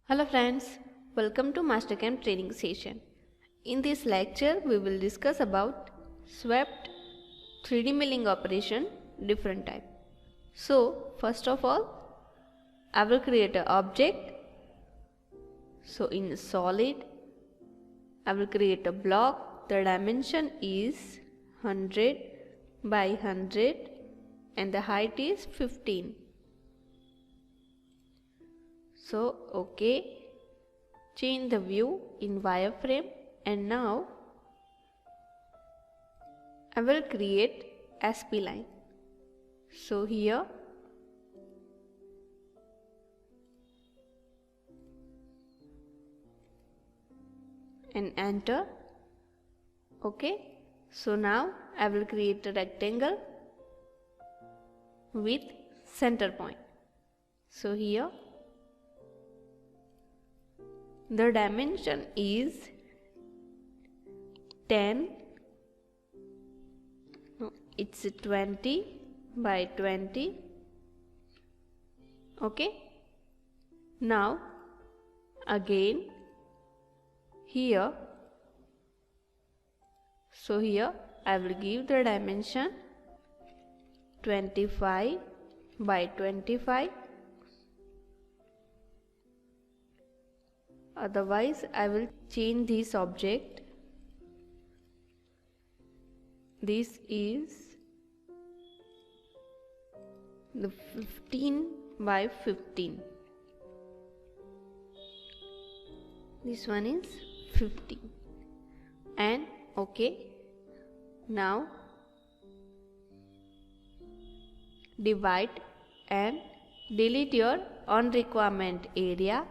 Hello friends, welcome to MasterCAM training session. In this lecture, we will discuss about swept 3D milling operation different type. So, first of all, I will create an object. So, in solid, I will create a block. The dimension is 100 by 100 and the height is 15. So, OK, change the view in wireframe, and now I will create SP line. So here and enter. OK, so now I will create a rectangle with center point. So here the dimension is 20 by 20. Okay. Now again here, so here I will give the dimension 25 by 25. Otherwise, I will change this object. This is the 15 by 15. This one is 15. And OK. Now divide and delete your unrequirement area.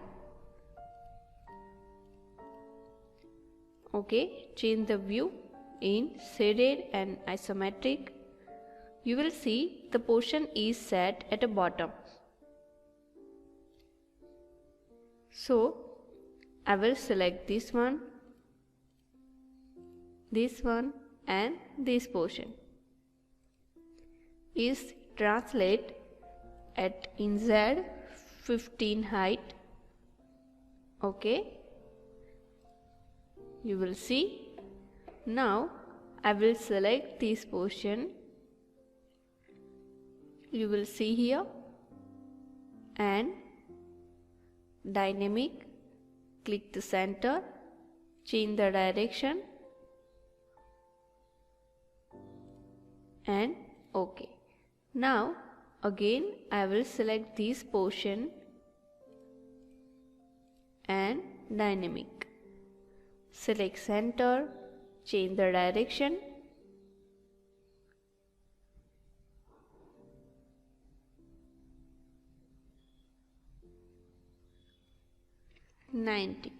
OK, change the view in shaded and isometric. You will see the portion is set at the bottom. So I will select this one and this portion is translate at NZ 15 height. OK. You will see. Now I will select this portion. You will see here and dynamic, click the center, change the direction and OK. Now again I will select this portion and dynamic. Select center, change the direction (90)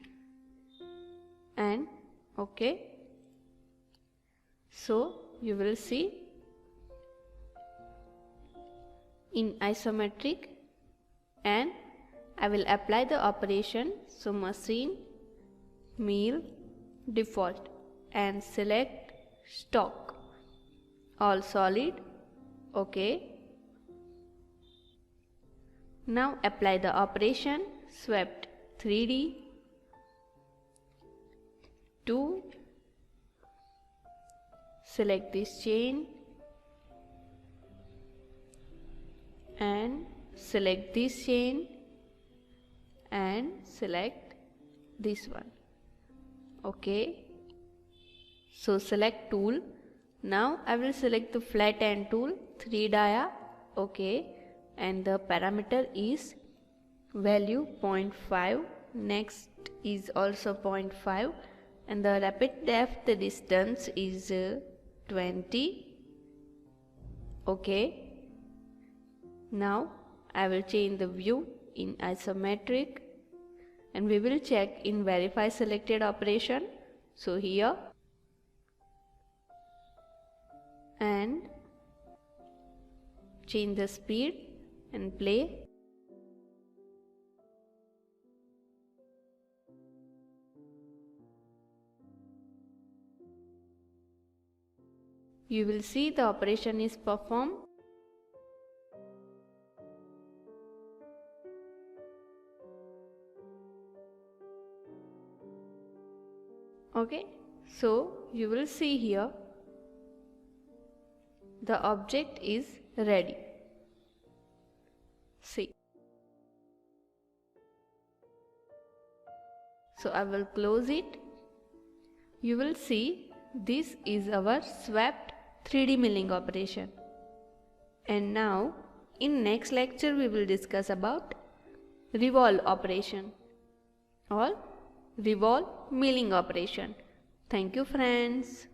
and OK. So you will see in isometric, and I will apply the operation. So machine, mill, default and select stock, all solid. OK. Now apply the operation swept 3D to select this chain and select this chain and select this one. OK. So select tool. Now I will select the flat end tool, 3 dia. OK. And the parameter is value 0.5. Next is also 0.5. And the rapid depth distance is 20. OK. Now I will change the view in isometric. And we will check in verify selected operation. So here and change the speed and play. You will see the operation is performed. Okay, so you will see here the object is ready. See. So I will close it. You will see this is our swept 3D milling operation. And now in next lecture we will discuss about revolve operation or revolve milling operation. Thank you friends.